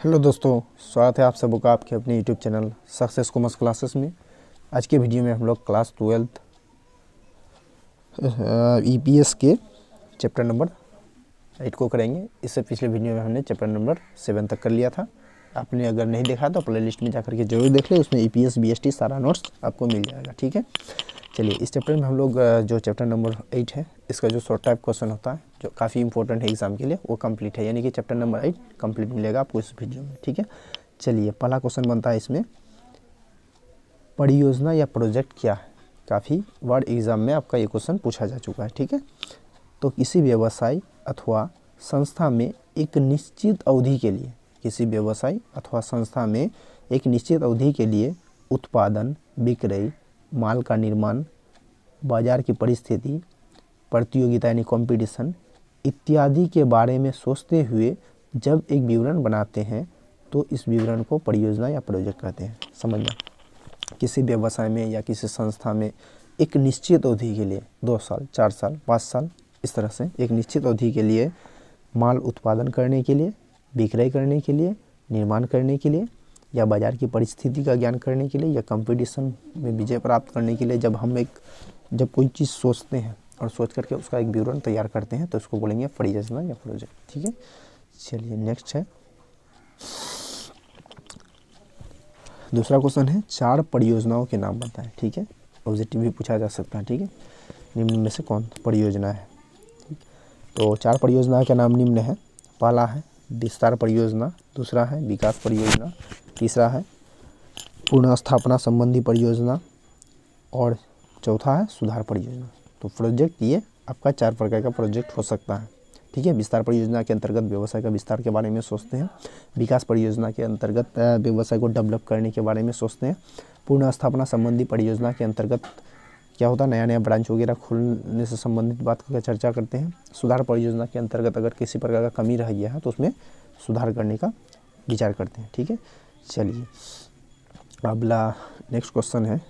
Hello दोस्तों, स्वागत है आप सबों का आपके अपने YouTube channel success commerce classes में। आज के वीडियो में हम लोग क्लास 12 ईपीएस के चैप्टर नंबर 8 को करेंगे। इससे पिछले वीडियो में हमने चैप्टर नंबर 7 तक कर लिया था। आपने अगर नहीं देखा तो प्लेलिस्ट में जाकर के जरूर देख ले, उसमें ईपीएस बीएसटी सारा नोट्स आपको मिल जाएगा। ठीक है, चलिए इस चैप्टर में हम लोग जो चैप्टर नंबर 8 है, इसका जो शॉर्ट टाइप क्वेश्चन होता है जो काफ़ी इंपॉर्टेंट है एग्जाम के लिए, वो कंप्लीट है। यानी कि चैप्टर नंबर 8 कंप्लीट मिलेगा आपको इस वीडियो में। ठीक है, चलिए पहला क्वेश्चन बनता है इसमें, परियोजना या प्रोजेक्ट क्या है। काफ़ी बार एग्जाम में आपका ये क्वेश्चन पूछा जा चुका है। ठीक है, तो किसी व्यवसाय अथवा संस्था में एक निश्चित अवधि के लिए, किसी व्यवसाय अथवा संस्था में एक निश्चित अवधि के लिए उत्पादन, बिक्री, माल का निर्माण, बाजार की परिस्थिति, प्रतियोगिता यानी कंपटीशन इत्यादि के बारे में सोचते हुए जब एक विवरण बनाते हैं तो इस विवरण को परियोजना या प्रोजेक्ट कहते हैं। समझना, किसी व्यवसाय में या किसी संस्था में एक निश्चित अवधि के लिए 2 साल, 4 साल, 5 साल, इस तरह से एक निश्चित अवधि के लिए माल उत्पादन करने के लिए, बिक्री करने के लिए, निर्माण करने के लिए, या बाजार की परिस्थिति का ज्ञान करने के लिए, या कंपटीशन में विजय प्राप्त करने के लिए जब कोई चीज़ सोचते हैं और सोच करके उसका एक विवरण तैयार करते हैं तो इसको बोलेंगे परियोजना या प्रोजेक्ट। ठीक है, चलिए नेक्स्ट है, दूसरा क्वेश्चन है 4 परियोजनाओं के नाम बताएं। ठीक है, ऑब्जेक्टिव भी पूछा जा सकता है। ठीक है, निम्न में से कौन परियोजना है। तो 4 परियोजना के नाम निम्न है। पहला है विस्तार परियोजना, दूसरा है विकास परियोजना, तीसरा है पुनर्स्थापना संबंधी परियोजना और चौथा है सुधार परियोजना। तो प्रोजेक्ट ये आपका 4 प्रकार का प्रोजेक्ट हो सकता है। ठीक है, विस्तार परियोजना के अंतर्गत व्यवसाय का विस्तार के बारे में सोचते हैं। विकास परियोजना के अंतर्गत व्यवसाय को डेवलप करने के बारे में सोचते हैं। पुनर्स्थापना संबंधी परियोजना के अंतर्गत क्या होता है, नया नया ब्रांच वगैरह खोलने से संबंधित बात का चर्चा करते हैं। सुधार परियोजना के अंतर्गत अगर किसी प्रकार का कमी रह गया है तो उसमें सुधार करने का विचार करते हैं। ठीक है, चलिए अगला नेक्स्ट क्वेश्चन है,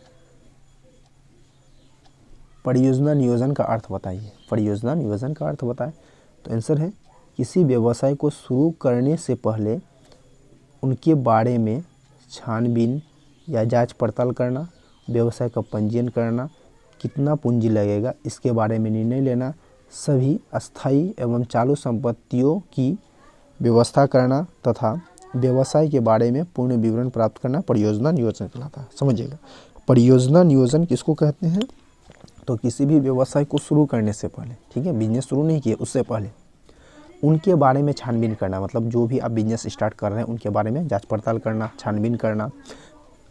परियोजना नियोजन का अर्थ बताइए। परियोजना नियोजन का अर्थ बताएं। तो आंसर है किसी व्यवसाय को शुरू करने से पहले उनके बारे में छानबीन या जांच पड़ताल करना, व्यवसाय का पंजीयन करना, कितना पूंजी लगेगा इसके बारे में निर्णय लेना, सभी अस्थायी एवं चालू संपत्तियों की व्यवस्था करना तथा व्यवसाय के बारे में पूर्ण विवरण प्राप्त करना परियोजना नियोजन कहलाता है। समझिएगा, परियोजना नियोजन किसको कहते हैं। तो किसी भी व्यवसाय को शुरू करने से पहले, ठीक है, बिजनेस शुरू नहीं किए उससे पहले उनके बारे में छानबीन करना, मतलब जो भी आप बिजनेस स्टार्ट कर रहे हैं उनके बारे में जांच पड़ताल करना, छानबीन करना,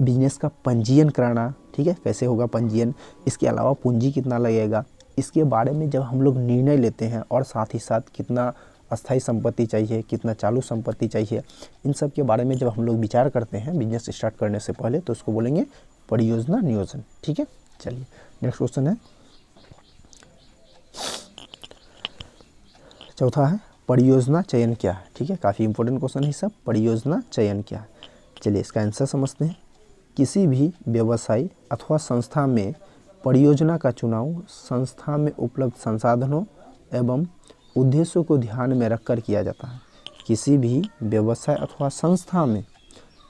बिजनेस का पंजीयन कराना। ठीक है, कैसे होगा पंजीयन, इसके अलावा पूंजी कितना लगेगा, इसके बारे में जब हम लोग निर्णय लेते हैं, और साथ ही साथ कितना अस्थायी संपत्ति चाहिए, कितना चालू संपत्ति चाहिए, इन सब के बारे में जब हम लोग विचार करते हैं बिजनेस स्टार्ट करने से पहले तो उसको बोलेंगे परियोजना नियोजन। ठीक है, चलिए नेक्स्ट क्वेश्चन है, चौथा है परियोजना चयन क्या है। ठीक है, काफ़ी इंपॉर्टेंट क्वेश्चन है सब, परियोजना चयन क्या है। चलिए इसका आंसर समझते हैं। किसी भी व्यवसाय अथवा संस्था में परियोजना का चुनाव संस्था में उपलब्ध संसाधनों एवं उद्देश्यों को ध्यान में रखकर किया जाता है। किसी भी व्यवसाय अथवा संस्था में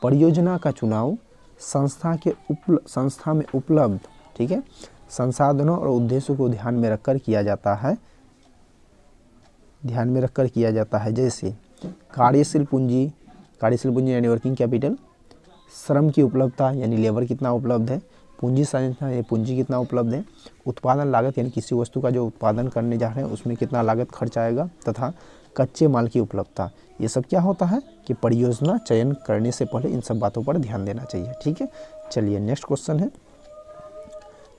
परियोजना का चुनाव संस्था में उपलब्ध, ठीक है, संसाधनों और उद्देश्यों को ध्यान में रखकर किया जाता है। जैसे कार्यशील पूंजी यानी वर्किंग कैपिटल, श्रम की उपलब्धता यानी लेबर कितना उपलब्ध है, पूंजी संरचना यानी पूंजी कितना उपलब्ध है, उत्पादन लागत यानी किसी वस्तु का जो उत्पादन करने जा रहे हैं उसमें कितना लागत खर्च आएगा, तथा कच्चे माल की उपलब्धता। ये सब क्या होता है कि परियोजना चयन करने से पहले इन सब बातों पर ध्यान देना चाहिए। ठीक है, चलिए नेक्स्ट क्वेश्चन है,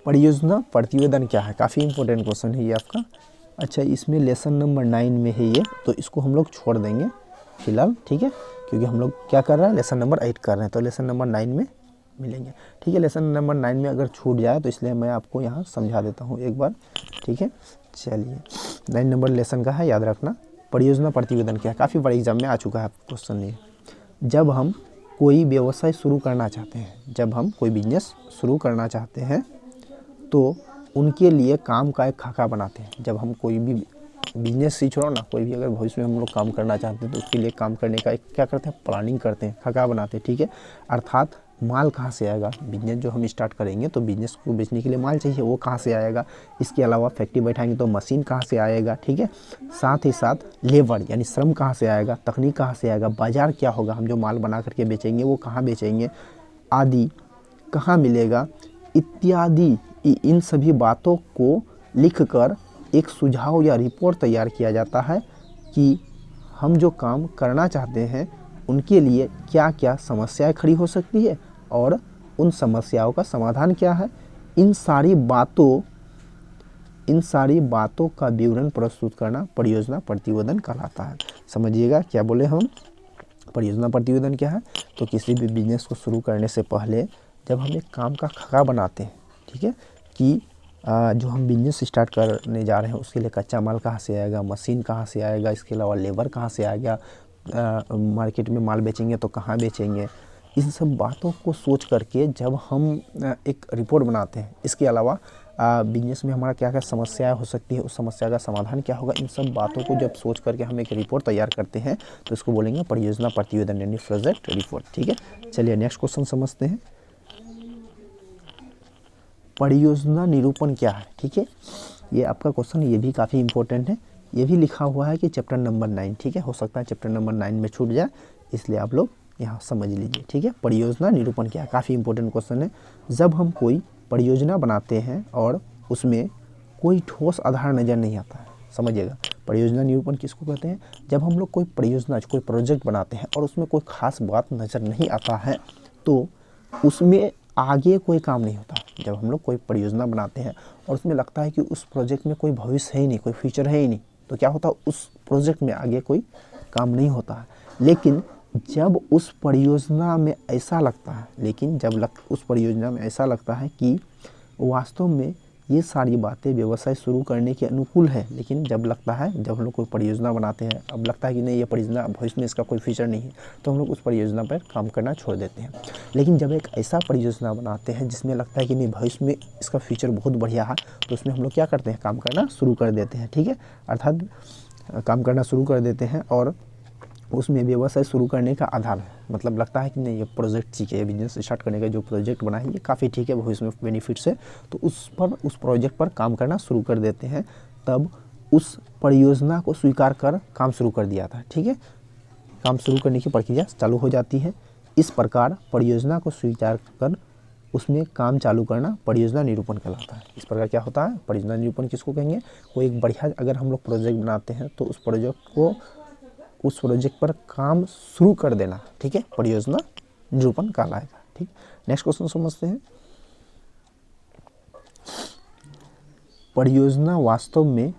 परियोजना प्रतिवेदन क्या है। काफ़ी इंपॉर्टेंट क्वेश्चन है ये आपका। अच्छा, इसमें लेसन नंबर 9 में है ये, तो इसको हम लोग छोड़ देंगे फिलहाल। ठीक है, क्योंकि हम लोग क्या कर रहे हैं, लेसन नंबर 8 कर रहे हैं, तो लेसन नंबर 9 में मिलेंगे। ठीक है, लेसन नंबर 9 में अगर छूट जाए तो इसलिए मैं आपको यहाँ समझा देता हूँ एक बार। ठीक है, चलिए 9 नंबर लेसन का है, याद रखना। परियोजना प्रतिवेदन क्या है, काफ़ी बड़े एग्जाम में आ चुका है क्वेश्चन ये। जब हम कोई व्यवसाय शुरू करना चाहते हैं, जब हम कोई बिजनेस शुरू करना चाहते हैं तो उनके लिए काम का एक खाका बनाते हैं। जब हम कोई भी बिजनेस ही छोड़ो ना, कोई भी अगर भविष्य में हम लोग काम करना चाहते हैं तो उसके लिए काम करने का एक क्या करते हैं, प्लानिंग करते हैं, खाका बनाते हैं, ठीक है। अर्थात माल कहाँ से आएगा, बिजनेस जो हम स्टार्ट करेंगे तो बिजनेस को बेचने के लिए माल चाहिए, वो कहाँ से आएगा। इसके अलावा फैक्ट्री बैठाएंगे तो मशीन कहाँ से आएगा, ठीक है। साथ ही साथ लेबर यानी श्रम कहाँ से आएगा, तकनीक कहाँ से आएगा, बाजार क्या होगा, हम जो माल बना करके बेचेंगे वो कहाँ बेचेंगे आदि, कहाँ मिलेगा इत्यादि। इन सभी बातों को लिखकर एक सुझाव या रिपोर्ट तैयार किया जाता है कि हम जो काम करना चाहते हैं उनके लिए क्या क्या समस्याएं खड़ी हो सकती है और उन समस्याओं का समाधान क्या है। इन सारी बातों का विवरण प्रस्तुत करना परियोजना प्रतिवेदन कहलाता है। समझिएगा क्या बोले हम, परियोजना प्रतिवेदन क्या है, तो किसी भी बिजनेस को शुरू करने से पहले जब हम एक काम का खाका बनाते हैं, ठीक है, कि जो हम बिजनेस स्टार्ट करने जा रहे हैं उसके लिए कच्चा माल कहाँ से आएगा, मशीन कहाँ से आएगा, इसके अलावा लेबर कहाँ से आएगा, मार्केट में माल बेचेंगे तो कहाँ बेचेंगे, इन सब बातों को सोच करके जब हम एक रिपोर्ट बनाते हैं। इसके अलावा बिजनेस में हमारा क्या क्या समस्याएं हो सकती है, उस समस्या का समाधान क्या होगा, इन सब बातों को जब सोच करके हम एक रिपोर्ट तैयार करते हैं तो इसको बोलेंगे परियोजना प्रतिवेदन यानी प्रोजेक्ट रिपोर्ट, ठीक है। चलिए नेक्स्ट क्वेश्चन समझते हैं। परियोजना निरूपण क्या है, ठीक है, ये आपका क्वेश्चन, ये भी काफ़ी इंपॉर्टेंट है। ये भी लिखा हुआ है कि चैप्टर नंबर 9, ठीक है, हो सकता है चैप्टर नंबर 9 में छूट जाए, इसलिए आप लोग यहाँ समझ लीजिए, ठीक है। परियोजना निरूपण क्या है, काफ़ी इंपॉर्टेंट क्वेश्चन है। जब हम कोई परियोजना बनाते हैं और उसमें कोई ठोस आधार नज़र नहीं आता है, समझिएगा परियोजना निरूपण किसको कहते हैं, जब हम लोग कोई परियोजना कोई प्रोजेक्ट बनाते हैं और उसमें कोई खास बात नज़र नहीं आता है तो उसमें आगे कोई काम नहीं होता। जब हम लोग कोई परियोजना बनाते हैं और उसमें लगता है कि उस प्रोजेक्ट में कोई भविष्य है ही नहीं, कोई फ्यूचर है ही नहीं, तो क्या होता है, उस प्रोजेक्ट में आगे कोई काम नहीं होता है। लेकिन जब उस परियोजना में ऐसा लगता है, उस परियोजना में ऐसा लगता है कि वास्तव में ये सारी बातें व्यवसाय शुरू करने के अनुकूल है, लेकिन जब हम लोग कोई परियोजना बनाते हैं, अब लगता है कि नहीं ये परियोजना भविष्य में इसका कोई फ्यूचर नहीं है, तो हम लोग उस परियोजना पर काम करना छोड़ देते हैं। लेकिन जब एक ऐसा परियोजना बनाते हैं जिसमें लगता है कि नहीं भविष्य में इसका फ्यूचर बहुत बढ़िया है, तो उसमें हम लोग क्या करते हैं, काम करना शुरू कर देते हैं, ठीक है। अर्थात काम करना शुरू कर देते हैं और उसमें व्यवसाय शुरू करने का आधार है, मतलब लगता है कि नहीं ये प्रोजेक्ट ठीक है, बिजनेस स्टार्ट करने का जो प्रोजेक्ट बना है ये काफ़ी ठीक है, भविष्य में बेनिफिट्स है, तो उस प्रोजेक्ट पर काम करना शुरू कर देते हैं। तब उस परियोजना को स्वीकार कर काम शुरू कर दिया था, ठीक है, काम शुरू करने की प्रक्रिया चालू हो जाती है। इस प्रकार परियोजना को स्वीकार कर उसमें काम चालू करना परियोजना निरूपण कहलाता है। इस प्रकार क्या होता है, परियोजना निरूपण किसको कहेंगे, कोई एक बढ़िया अगर हम लोग प्रोजेक्ट बनाते हैं तो उस प्रोजेक्ट पर काम शुरू कर देना, ठीक है, परियोजना निरूपण कहलाएगा, ठीक। नेक्स्ट क्वेश्चन समझते हैं। परियोजना वास्तव में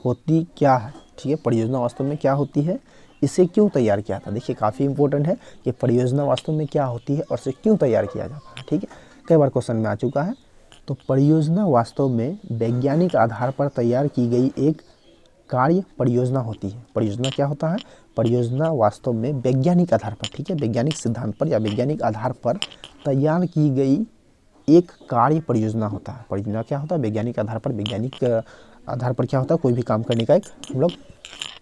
होती क्या है, ठीक है, परियोजना वास्तव में क्या होती है, इसे क्यों तैयार किया था। देखिए काफ़ी इंपॉर्टेंट है कि परियोजना वास्तव में क्या होती है और इसे क्यों तैयार किया जाता है, ठीक है, कई बार क्वेश्चन में आ चुका है। तो परियोजना वास्तव में वैज्ञानिक आधार पर तैयार की गई एक कार्य परियोजना होती है। परियोजना क्या होता है, परियोजना वास्तव में वैज्ञानिक आधार पर, ठीक है, वैज्ञानिक सिद्धांत पर या वैज्ञानिक आधार पर तैयार की गई एक कार्य परियोजना होता है। परियोजना क्या होता है, वैज्ञानिक आधार पर, वैज्ञानिक आधार पर क्या होता है, कोई भी काम करने का एक हम लोग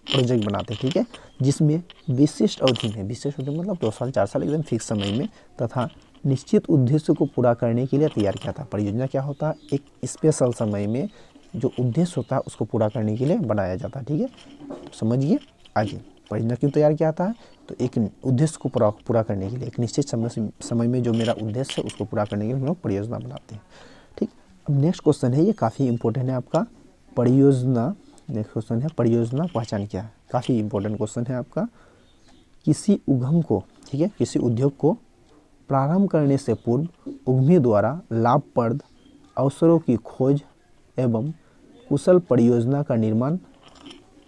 प्रोजेक्ट बनाते हैं, ठीक है, जिसमें विशिष्ट अवधि में, विशिष्ट अवधि मतलब 2 साल 4 साल एकदम फिक्स समय में तथा निश्चित उद्देश्य को पूरा करने के लिए तैयार किया था। परियोजना क्या होता है, एक स्पेशल समय में जो उद्देश्य होता है उसको पूरा करने के लिए बनाया जाता है, ठीक है। तो समझिए आगे परियोजना क्यों तैयार किया जाता है, तो एक उद्देश्य को पूरा करने के लिए, एक निश्चित समय में जो मेरा उद्देश्य है उसको पूरा करने के लिए हम लोग परियोजना बनाते हैं, ठीक। अब नेक्स्ट क्वेश्चन है, ये काफ़ी इंपॉर्टेंट है आपका, परियोजना, नेक्स्ट क्वेश्चन है परियोजना पहचान क्या है, काफ़ी इंपॉर्टेंट क्वेश्चन है आपका। किसी उद्यम को, ठीक है, किसी उद्योग को प्रारंभ करने से पूर्व उद्यमी द्वारा लाभप्रद अवसरों की खोज एवं कुशल परियोजना का निर्माण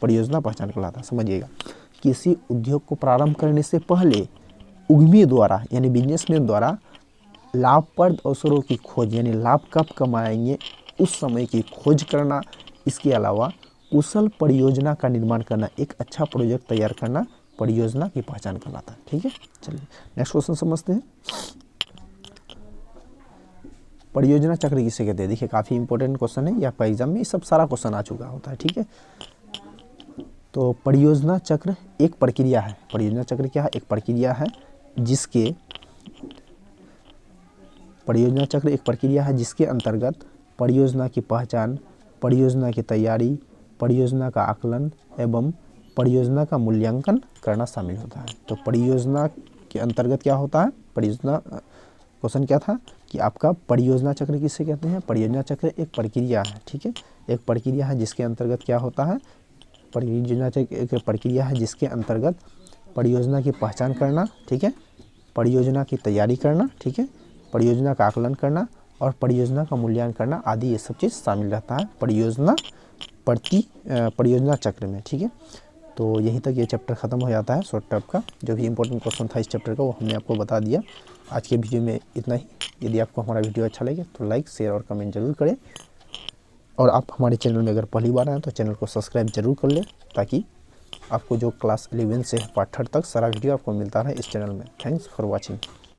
परियोजना पहचान कहलाता है। समझिएगा, किसी उद्योग को प्रारंभ करने से पहले उद्यमी द्वारा यानी बिजनेसमैन द्वारा लाभप्रद अवसरों की खोज यानी लाभ कब कमाएंगे उस समय की खोज करना, इसके अलावा कुशल परियोजना का निर्माण करना, एक अच्छा प्रोजेक्ट तैयार करना परियोजना की पहचान कहलाता है, ठीक है। चलिए नेक्स्ट क्वेश्चन समझते हैं। परियोजना चक्र किसे कहते हैं, देखिए काफ़ी इंपॉर्टेंट क्वेश्चन है, या आपका एग्जाम में ये सब सारा क्वेश्चन आ चुका होता है, ठीक है। तो परियोजना चक्र एक प्रक्रिया है। परियोजना चक्र क्या है? एक प्रक्रिया है जिसके परियोजना चक्र एक प्रक्रिया है जिसके अंतर्गत परियोजना की पहचान, परियोजना की तैयारी, परियोजना का आकलन एवं परियोजना का मूल्यांकन करना शामिल होता है। तो परियोजना के अंतर्गत क्या होता है? परियोजना क्वेश्चन क्या था कि आपका परियोजना चक्र किसे कहते हैं? परियोजना चक्र एक प्रक्रिया है, ठीक है, एक प्रक्रिया है जिसके अंतर्गत क्या होता है? परियोजना चक्र एक प्रक्रिया है जिसके अंतर्गत परियोजना की पहचान करना, ठीक है, परियोजना की तैयारी करना, ठीक है, परियोजना का आकलन करना और परियोजना का मूल्यांकन करना आदि ये सब चीज़ शामिल रहता है परियोजना चक्र में, ठीक है। तो यहीं तक ये चैप्टर ख़त्म हो जाता है शॉर्ट टाइप का। जो भी इंपॉर्टेंट क्वेश्चन था इस चैप्टर का वो हमने आपको बता दिया। आज के वीडियो में इतना ही। यदि आपको हमारा वीडियो अच्छा लगे तो लाइक, शेयर और कमेंट जरूर करें। और आप हमारे चैनल में अगर पहली बार आए तो चैनल को सब्सक्राइब जरूर कर लें, ताकि आपको जो क्लास 11 से पार्ट 3 तक सारा वीडियो आपको मिलता रहे इस चैनल में। Thanks for watching.